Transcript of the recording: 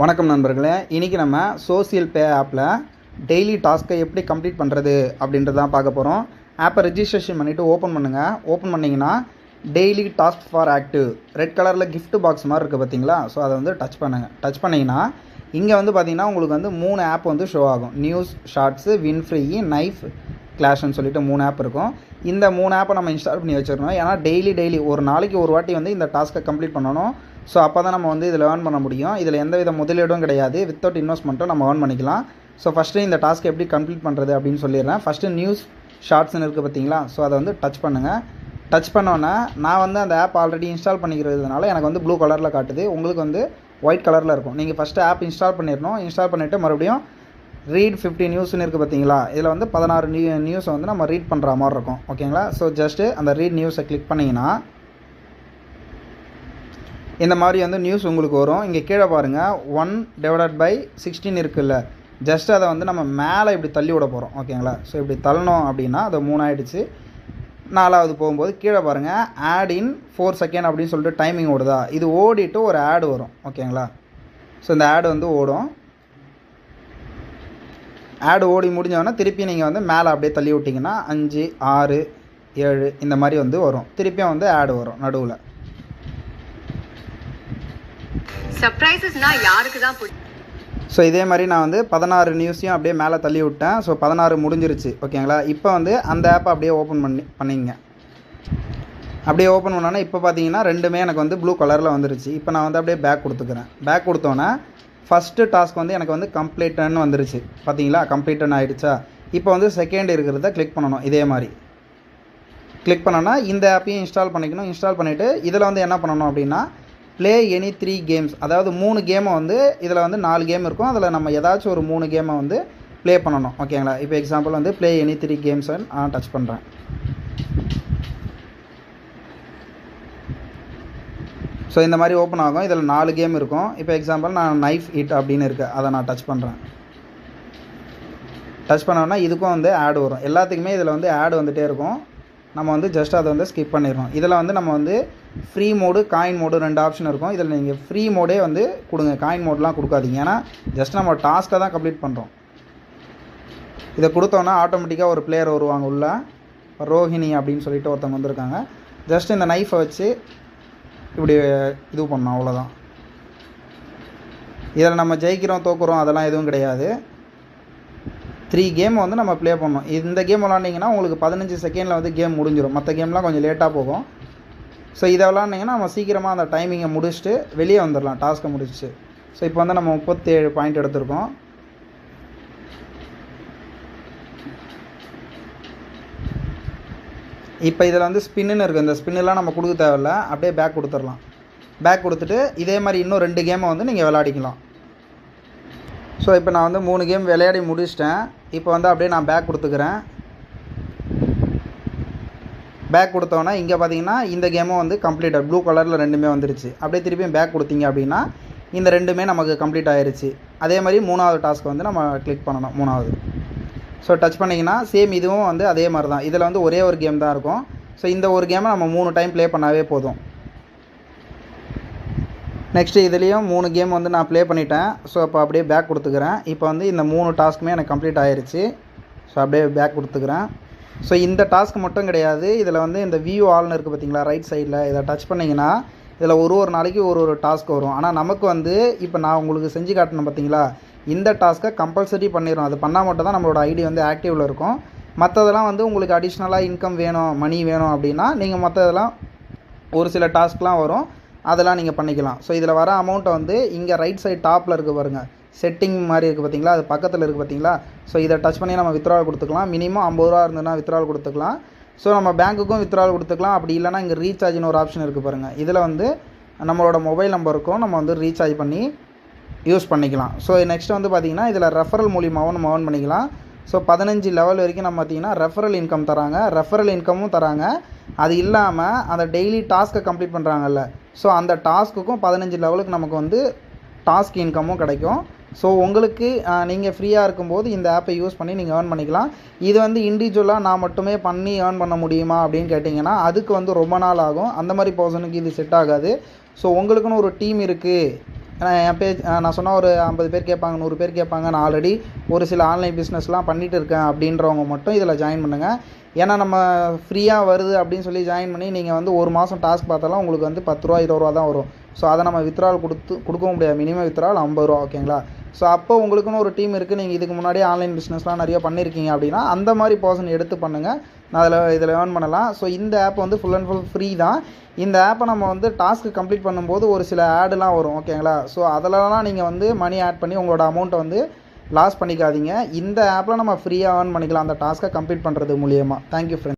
வணக்கம் நண்பர்களே, இன்றைக்கி நம்ம சோசியல் பே ஆப்பில் டெய்லி டாஸ்க்கை எப்படி கம்ப்ளீட் பண்ணுறது அப்படின்றது தான் பார்க்க போகிறோம். ஆப்பை ரெஜிஸ்ட்ரேஷன் பண்ணிவிட்டு ஓப்பன் பண்ணுங்கள். ஓப்பன் பண்ணிங்கன்னா daily task for active red கலரில் கிஃப்ட் பாக்ஸ் மாதிரி இருக்குது பார்த்தீங்களா? ஸோ அதை வந்து டச் பண்ணுங்கள். டச் பண்ணிங்கன்னா இங்கே வந்து பார்த்திங்கன்னா உங்களுக்கு வந்து 3 ஆப் வந்து ஷோ ஆகும். News, shorts, win free, knife கிளாஷ்னு சொல்லிட்டு 3 ஆப் இருக்கும். இந்த 3 ஆப்பை நம்ம இன்ஸ்டால் பண்ணி வச்சிடணும். ஏன்னா டெய்லி ஒரு நாளைக்கு ஒரு வாட்டி வந்து இந்த டாஸ்க்கை கம்ப்ளீட் பண்ணணும். ஸோ அப்போ தான் நம்ம வந்து இதில் ஏர்ன் பண்ண முடியும். இதில் எந்தவித முதலீடும் கிடையாது. வித்தவுட் இன்வெஸ்ட்மெண்ட்டும் நம்ம ஏர்ன் பண்ணிக்கலாம். ஸோ ஃபஸ்ட்டு இந்த டாஸ்க் எப்படி கம்ப்ளீட் பண்ணுறது அப்படின்னு சொல்லிடுறேன். ஃபஸ்ட்டு நியூஸ் ஷார்ட்ஸ்னு இருக்குது பார்த்தீங்களா? ஸோ அதை வந்து டச் பண்ணுங்கள். டச் பண்ணோன்னே நான் வந்து அந்த ஆப் ஆல்ரெடி இன்ஸ்டால் பண்ணிக்கிறதுனால எனக்கு வந்து ப்ளூ கலரில் காட்டுது. உங்களுக்கு வந்து ஒயிட் கலரில் இருக்கும். நீங்கள் ஃபஸ்ட்டு ஆப் இன்ஸ்டால் பண்ணிடணும். இன்ஸ்டால் பண்ணிவிட்டு மறுபடியும் ரீட் 50 நியூஸ்னு இருக்குது பார்த்தீங்களா? இதில் வந்து 16 நியூஸை வந்து நம்ம ரீட் பண்ணுற மாதிரி இருக்கும். ஓகேங்களா? ஸோ ஜஸ்ட்டு அந்த ரீட் நியூஸை கிளிக் பண்ணிங்கன்னா இந்த மாதிரி வந்து நியூஸ் உங்களுக்கு வரும். இங்கே கீழே பாருங்கள் 1/16 இருக்குல்ல, ஜஸ்ட் அதை வந்து நம்ம மேலே இப்படி தள்ளி விட போகிறோம். ஓகேங்களா? ஸோ இப்படி தள்ளணும் அப்படின்னா அது 3 ஆகிடுச்சு. 4வது போகும்போது கீழே பாருங்கள் ஆட் இன் 4 செகண்ட் அப்படின்னு சொல்லிட்டு டைமிங் ஓடுதா? இது ஓடிட்டு ஒரு ஆடு வரும். ஓகேங்களா? ஸோ இந்த ஆடு வந்து ஓடும். ஆடு ஓடி முடிஞ்சோன்னா திருப்பி நீங்கள் வந்து மேலே அப்படியே தள்ளி விட்டிங்கன்னா 5, 6, 7 இந்த மாதிரி வந்து வரும். திருப்பியும் வந்து ஆடு வரும் நடுவில். சர்ப்ரைசஸ்னா யாருக்கு தான் பிடிக்கும்? ஸோ இதே மாதிரி நான் வந்து 16 நியூஸையும் அப்படியே மேலே தள்ளி விட்டேன். ஸோ 16 முடிஞ்சிருச்சு. ஓகேங்களா? இப்போ வந்து அந்த ஆப்பை அப்படியே ஓப்பன் பண்ணிங்க. அப்படியே ஓப்பன் பண்ணோன்னா இப்போ பார்த்தீங்கன்னா ரெண்டுமே எனக்கு வந்து ப்ளூ கலரில் வந்துருச்சு. இப்போ நான் வந்து அப்படியே பேக் கொடுத்துக்கிறேன். பேக் கொடுத்தோன்னே ஃபஸ்ட்டு டாஸ்க் வந்து எனக்கு வந்து கம்ப்ளீட்டன்னு வந்துருச்சு. பார்த்தீங்களா? கம்ப்ளீட்டன் ஆகிடுச்சா? இப்போ வந்து செகண்ட் இருக்கிறத கிளிக் பண்ணணும். இதே மாதிரி கிளிக் பண்ணோன்னா இந்த ஆப்பையும் இன்ஸ்டால் பண்ணிக்கணும். இன்ஸ்டால் பண்ணிவிட்டு இதில் வந்து என்ன பண்ணணும் அப்படின்னா ப்ளே எனி 3 கேம்ஸ், அதாவது 3 கேமை வந்து இதில் வந்து 4 கேம் இருக்கும். அதில் நம்ம ஏதாச்சும் ஒரு 3 கேமை வந்து ப்ளே பண்ணணும். ஓகேங்களா? இப்போ எக்ஸாம்பிள் வந்து ப்ளே எனி 3 கேம்ஸ் நான் டச் பண்ணுறேன். ஸோ இந்த மாதிரி ஓப்பன் ஆகும். இதில் 4 கேம் இருக்கும். இப்போ எக்ஸாம்பிள் நான் நைஃப் இட் அப்படின்னு இருக்குது, அதை நான் டச் பண்ணுறேன். டச் பண்ணோன்னா இதுக்கும் வந்து ஆடு வரும். எல்லாத்துக்குமே இதில் வந்து ஆடு வந்துகிட்டே இருக்கும். நம்ம வந்து ஜஸ்ட் அதை வந்து ஸ்கிப் பண்ணிடுறோம். இதில் வந்து நம்ம வந்து free mode, coin mode 2 option இருக்கும். இதில் நீங்கள் ஃப்ரீ மோடே வந்து கொடுங்க. காயின் மோடெலாம் கொடுக்காதீங்க. ஏன்னா ஜஸ்ட் நம்ம டாஸ்க்கை தான் கம்ப்ளீட் பண்ணுறோம். இதை கொடுத்தோன்னா ஆட்டோமேட்டிக்காக ஒரு பிளேயர் வருவாங்க உள்ள. ரோஹிணி அப்படின்னு சொல்லிட்டு ஒருத்தவங்க வந்திருக்காங்க. ஜஸ்ட் இந்த நைஃபை வச்சு இப்படி இது பண்ணோம், அவ்வளோதான். இதில் நம்ம ஜெயிக்கிறோம் தோக்குறோம் அதெல்லாம் எதுவும் கிடையாது. 3 கேம் வந்து நம்ம ப்ளே பண்ணோம். இந்த கேம் விளாண்டிங்கன்னா உங்களுக்கு 15 செகண்டில் வந்து கேம் முடிஞ்சிடும். மற்ற கேம்லாம் கொஞ்சம் லேட்டாக போகும். ஸோ இதை விளாண்டிங்கன்னா நம்ம சீக்கிரமாக அந்த டைமிங்கை முடிச்சுட்டு வெளியே வந்துடலாம், டாஸ்க்கை முடிச்சு. ஸோ இப்போ வந்து நம்ம 37 பாயிண்ட் எடுத்திருக்கோம். இப்போ இதில் வந்து ஸ்பின்னு இருக்குது. இந்த ஸ்பின்னெலாம் நம்ம கொடுக்க தேவையில்ல. அப்படியே பேக் கொடுத்துடலாம். பேக் கொடுத்துட்டு இதே மாதிரி இன்னும் 2 கேமை வந்து நீங்கள் விளையாடிக்கலாம். ஸோ இப்போ நான் வந்து 3 கேம் விளையாடி முடிச்சிட்டேன். இப்போ வந்து அப்படியே நான் பேக் கொடுத்துக்கிறேன். பேக் கொடுத்தோன்னா இங்கே பார்த்தீங்கன்னா இந்த கேமும் வந்து கம்ப்ளீட்டாக ப்ளூ கலரில் 2மே வந்துருச்சு. அப்படியே திருப்பியும் பேக் கொடுத்தீங்க அப்படின்னா இந்த 2மே நமக்கு கம்ப்ளீட் ஆகிருச்சு. அதே மாதிரி 3வது டாஸ்க் வந்து நம்ம கிளிக் பண்ணணும். 3வது ஸோ டச் பண்ணிங்கன்னா சேம் இதுவும் வந்து அதே மாதிரி தான். இதில் வந்து ஒரே ஒரு கேம் தான் இருக்கும். ஸோ இந்த ஒரு கேமை நம்ம 3 டைம் ப்ளே பண்ணாவே போதும். நெக்ஸ்ட்டு இதுலேயும் 3 கேம் வந்து நான் ப்ளே பண்ணிட்டேன். ஸோ அப்போ அப்படியே பேக் கொடுத்துக்கிறேன். இப்போ வந்து இந்த 3 டாஸ்க்குமே எனக்கு கம்ப்ளீட் ஆகிருச்சு. ஸோ அப்படியே பேக் கொடுத்துக்கிறேன். ஸோ இந்த டாஸ்க் மட்டும் கிடையாது. இதில் வந்து இந்த வியூ ஆல்னு இருக்குது பார்த்தீங்களா? ரைட் சைடில் இதை டச் பண்ணிங்கன்னா இதில் ஒரு நாளைக்கு ஒரு டாஸ்க் வரும். ஆனால் நமக்கு வந்து இப்போ நான் உங்களுக்கு செஞ்சு காட்டணும் பார்த்தீங்களா? இந்த டாஸ்க்கை கம்பல்சரி பண்ணிடும். அது பண்ணால் மட்டும் தான் நம்மளோட ஐடி வந்து ஆக்டிவில் இருக்கும். மற்றதெல்லாம் வந்து உங்களுக்கு அடிஷ்னலாக இன்கம் வேணும், மணி வேணும் அப்படின்னா நீங்கள் மற்றதெல்லாம் ஒரு சில டாஸ்க்லாம் வரும், அதெல்லாம் நீங்கள் பண்ணிக்கலாம். ஸோ இதில் வர அமௌண்ட்டை வந்து இங்கே ரைட் சைட் டாப்பில் இருக்குது பாருங்கள், செட்டிங் மாதிரி இருக்குது பார்த்தீங்களா? அது பக்கத்தில் இருக்குது பார்த்தீங்களா? ஸோ இதை டச் பண்ணி நம்ம வித்ட்ராவல் கொடுத்துக்கலாம். மினிமம் 50 ரூபா இருந்ததுன்னா வித்ட்ராவல் கொடுத்துக்கலாம். ஸோ நம்ம பேங்க்குக்கும் வித்ட்ராவல் கொடுத்துக்கலாம். அப்படி இல்லைனா இங்கே ரீசார்ஜ்னு ஒரு ஆப்ஷன் இருக்குது பாருங்கள். இதில் வந்து நம்மளோட மொபைல் நம்பருக்கும் நம்ம வந்து ரீசார்ஜ் பண்ணி யூஸ் பண்ணிக்கலாம். ஸோ நெக்ஸ்ட் வந்து பார்த்திங்கன்னா இதில் ரெஃபரல் மூலியமாகவும் நம்ம ஏர்ன் பண்ணிக்கலாம். ஸோ 15 லெவல் வரைக்கும் நம்ம பார்த்திங்கன்னா ரெஃபரல் இன்கம் தராங்க. ரெஃபரல் இன்கமும் தராங்க. அது இல்லாமல் அந்த டெய்லி டாஸ்க்கை கம்ப்ளீட் பண்ணுறாங்கல்ல, ஸோ அந்த டாஸ்க்குக்கும் 15 லெவலுக்கு நமக்கு வந்து டாஸ்க் இன்கமும் கிடைக்கும். ஸோ உங்களுக்கு நீங்கள் ஃப்ரீயாக இருக்கும்போது இந்த ஆப்பை யூஸ் பண்ணி நீங்கள் ஏர்ன் பண்ணிக்கலாம். இது வந்து இண்டிவிஜுவலாக நான் மட்டுமே பண்ணி ஏர்ன் பண்ண முடியுமா அப்படின்னு கேட்டிங்கன்னா அதுக்கு வந்து ரொம்ப நாள் ஆகும். அந்த மாதிரி பர்சனுக்கு இது செட் ஆகாது. ஸோ உங்களுக்குன்னு ஒரு டீம் இருக்குது, என் பேஜ் நான் சொன்னால் ஒரு 50 பேர் கேட்பாங்க, 100 பேர் கேட்பாங்க, நான் ஆல்ரெடி ஒரு சில ஆன்லைன் பிஸ்னஸ்லாம் பண்ணிகிட்டு இருக்கேன் அப்படின்றவங்க மட்டும் இதில் ஜாயின் பண்ணுங்கள். ஏன்னா நம்ம ஃப்ரீயாக வருது அப்படின்னு சொல்லி ஜாயின் பண்ணி நீங்கள் வந்து ஒரு மாதம் டாஸ்க் பார்த்தாலும் உங்களுக்கு வந்து 10 ரூபா 20 ரூபா தான் வரும். ஸோ அதை நம்ம வித்ட்ரால் கொடுக்கவும் முடியாது. மினிமம் வித்ட்ரால் 50 ரூபா, ஓகேங்களா? ஸோ அப்போ உங்களுக்குன்னு ஒரு டீம் இருக்குது, நீங்கள் இதுக்கு முன்னாடியே ஆன்லைன் பிஸ்னஸ்லாம் நிறைய பண்ணியிருக்கீங்க அப்படின்னா அந்த மாதிரி பர்சன் எடுத்து பண்ணுங்கள். நான் இதில் ஏர்ன் பண்ணலாம். ஸோ இந்த ஆப் வந்து ஃபுல் அண்ட் ஃபுல் ஃப்ரீ தான். இந்த ஆப்பை நம்ம வந்து டாஸ்க்கு கம்ப்ளீட் பண்ணும்போது ஒரு சில ஆடுலாம் வரும், ஓகேங்களா? ஸோ அதிலலாம் நீங்கள் வந்து மணி ஆட் பண்ணி உங்களோட அமௌண்ட்டை வந்து லாஸ் பண்ணிக்காதீங்க. இந்த ஆப்பில் நம்ம ஃப்ரீயாக ஏர்ன் பண்ணிக்கலாம் அந்த டாஸ்க்கை கம்ப்ளீட் பண்ணுறது மூலியமாக. Thank you friends.